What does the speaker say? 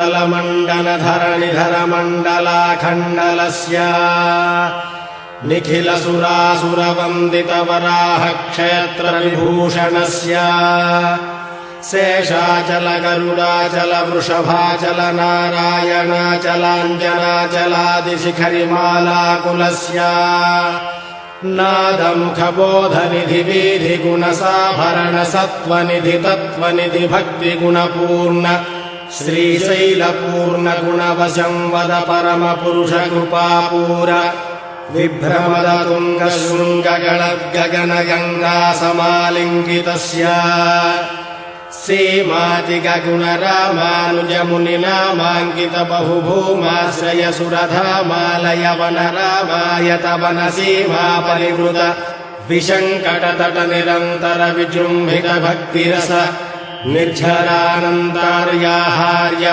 मण्डलधरणिधरमण्डलाखण्डलस्य निखिलसुरासुरवन्दितवराह क्षेत्रविभूषणस्य शेषाचल गरुडाचल वृषभाचल नारायणाचलाञ्जनाचलादिशिखरिमालाकुलस्य नादमुखबोधनिधि वीधिगुणसाभरण सत्त्वनिधि तत्त्वनिधि भक्तिगुणपूर्ण श्रीशैलपूर्ण गुणवशं वद परमपुरुषकृपापूर विभ्रमद तुङ्गशृङ्गगणद्गगनगङ्गासमालिङ्गितस्य सीमातिगगुणरामानुजमुनिनामाङ्कित बहुभूमाश्रयसुरधामालयवनरामायत वनसीमापरिवृत विशङ्कटतट निरन्तर विजृम्भित भक्तिरस निर्झरानन्तार्याहार्य